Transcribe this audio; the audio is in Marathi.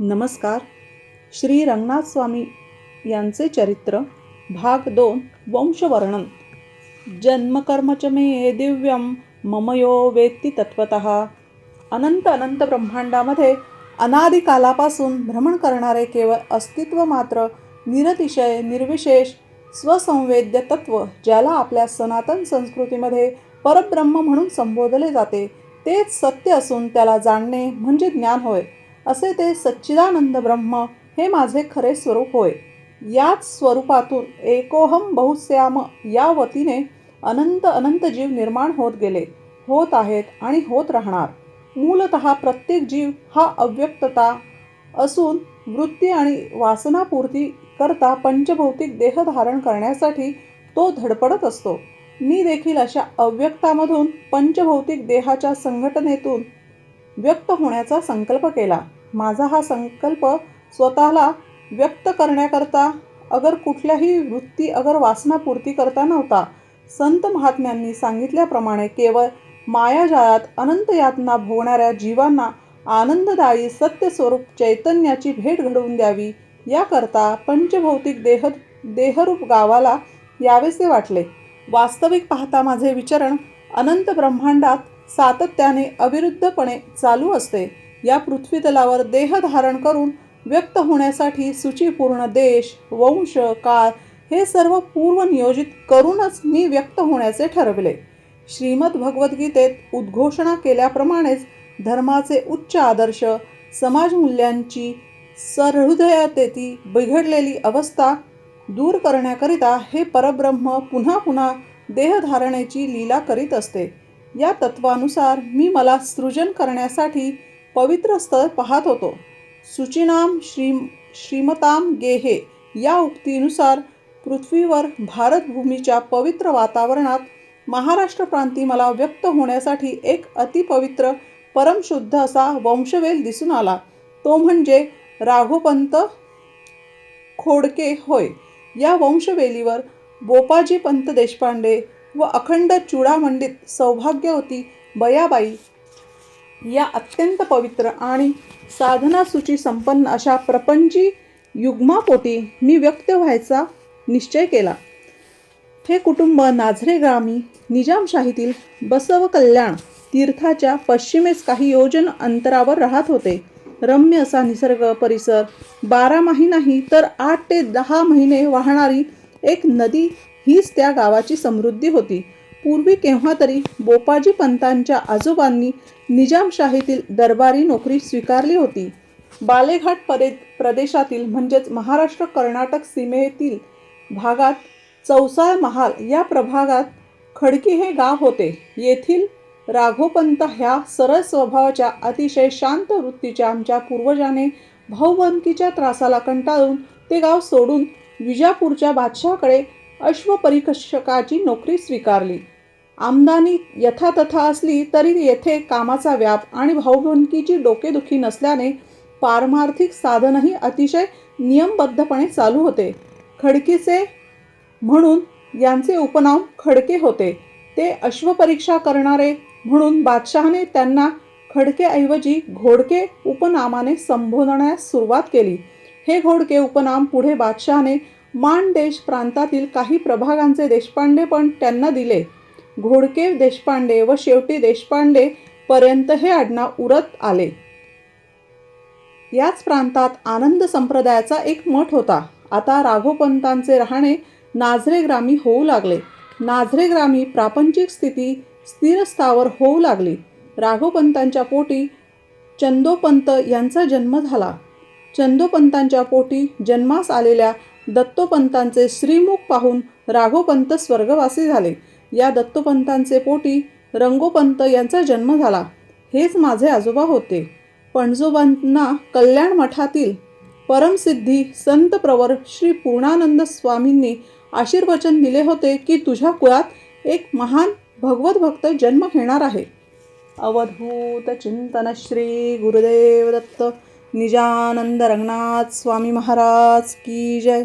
नमस्कार. श्री रंगनाथ स्वामी यांचे चरित्र भाग 2 वंशवर्णन. जन्मकर्मच मे दिव्यम ममयो वेत्ती तत्वतः. अनंत अनंत ब्रह्मांडामध्ये अनादिकालापासून भ्रमण करणारे केवळ अस्तित्व मात्र निरतिशय निर्विशेष स्वसंवेद्य तत्व, ज्याला आपल्या सनातन संस्कृतीमध्ये परब्रह्म म्हणून संबोधले जाते, तेच सत्य असून त्याला जाणणे म्हणजे ज्ञान होय. असे ते सच्चिदानंद ब्रह्म हे माझे खरे स्वरूप होय. याच स्वरूपातून एकोहम बहुश्याम या वतीने अनंत अनंत जीव निर्माण होत गेले, होत आहेत आणि होत राहणार. मूलतः प्रत्येक जीव हा अव्यक्तता असून वृत्ती आणि वासनापूर्ती करता पंचभौतिक देह धारण करण्यासाठी तो धडपडत असतो. मी देखील अशा अव्यक्तामधून पंचभौतिक देहाच्या संघटनेतून व्यक्त होण्याचा संकल्प केला. माझा हा संकल्प स्वतःला व्यक्त करण्याकरता अगर कुठल्याही वृत्ती अगर वासनापूर्ती करता नव्हता. संत महात्म्यांनी सांगितल्याप्रमाणे केवळ मायाजाळात अनंत यातना भोगणाऱ्या जीवांना आनंददायी सत्यस्वरूप चैतन्याची भेट घडवून द्यावी, याकरता पंचभौतिक देहरूप गावाला यावेसे वाटले. वास्तविक पाहता माझे विचरण अनंत ब्रह्मांडात सातत्याने अविरुद्धपणे चालू असते. या पृथ्वीतलावर देह धारण करून व्यक्त होण्यासाठी सूचीपूर्ण देश, वंश, काळ हे सर्व पूर्वनियोजित करूनच मी व्यक्त होण्याचे ठरविले. श्रीमद भगवद्गीतेत उद्घोषणा केल्याप्रमाणेच धर्माचे उच्च आदर्श, समाजमूल्यांची सहृदयतेची बिघडलेली अवस्था दूर करण्याकरिता हे परब्रह्म पुन्हा पुन्हा देहधारणेची लीला करीत असते. या तत्वानुसार मी मला सृजन करण्यासाठी पवित्र स्थळ पाहत होतो. शुचीनाम श्रीमताम गेहे या उक्तीनुसार पृथ्वीवर भारतभूमीच्या पवित्र वातावरणात महाराष्ट्र प्रांती मला व्यक्त होण्यासाठी एक अतिपवित्र परमशुद्ध असा वंशवेल दिसून आला. तो म्हणजे राघोपंत खोडके होय. या वंशवेलीवर बोपाजी पंत देशपांडे व अखंड चूडामंडित सौभाग्यवती बयाबाई या अत्यंत पवित्र आणि साधनासूची संपन्न अशा प्रपंची युग्मापोटी मी व्यक्त व्हायचा निश्चय केला. हे कुटुंब नाझरे ग्रामी निजामशाहीतील बसवकल्याण तीर्थाच्या पश्चिमेस काही योजन अंतरावर राहत होते. रम्य असा निसर्ग परिसर, 12माही नाही तर 8 ते 10 महिने वाहणारी एक नदी हीच त्या गावाची समृद्धी होती. पूर्वी केव्हा तरी बोपाजी पंतांच्या आजोबांनी निजामशाहीतील दरबारी नोकरी स्वीकारली होती. बालेघाट प्रदेशातील म्हणजेच महाराष्ट्र कर्नाटक सीमेतील भागात चौसाळ महाल या प्रभागात खडकी हे गाव होते. येथील राघोपंत ह्या सरळ स्वभावाच्या अतिशय शांत वृत्तीच्या आमच्या पूर्वजाने भाऊबंदकीच्या त्रासाला कंटाळून ते गाव सोडून विजापूरच्या बादशहाकडे अश्वपरीक्षकाची नोकरी स्वीकारली. आमदानी यथातथा असली तरी येथे कामाचा व्याप आणि भाऊबंदकीची डोकेदुखी नसल्याने पारमार्थिक साधनही अतिशय नियमबद्धपणे चालू होते. खडकीचे म्हणून यांचे उपनाव खडके होते. ते अश्वपरीक्षा करणारे म्हणून बादशहाने त्यांना खडकेऐवजी घोडके उपनामाने संबोधण्यास सुरुवात केली. हे घोडके उपनाम पुढे बादशहाने माणदेश प्रांतातील काही प्रभागांचे देशपांडे पण त्यांना दिले. घोडके देशपांडे व शेवटी देशपांडे पर्यंत हे आडनाव उरत आले. याच प्रांतात आनंद संप्रदायाचा एक मठ होता. आता राघोपंतांचे राहणे नाझरे ग्रामी होऊ लागले. नाझरे ग्रामी प्रापंचिक स्थिती स्थिरस्थावर होऊ लागली. राघोपंतांच्या पोटी चंदोपंत यांचा जन्म झाला. चंदोपंतांच्या पोटी जन्मास आलेल्या दत्तोपंतांचे श्रीमुख पाहून राघोपंत स्वर्गवासी झाले. या दत्तोपंतांचे पोटी रंगोपंत यांचा जन्म झाला. हेच माझे आजोबा होते. पणजोबांना कल्याण मठातील परमसिद्धी संत प्रवर श्री पूर्णानंद स्वामींनी आशीर्वचन दिले होते की तुझ्या कुळात एक महान भगवत भक्त जन्म घेणार आहे. अवधूत चिंतन श्री गुरुदेव दत्त निजानंद रंगनाथ स्वामी महाराज की जय.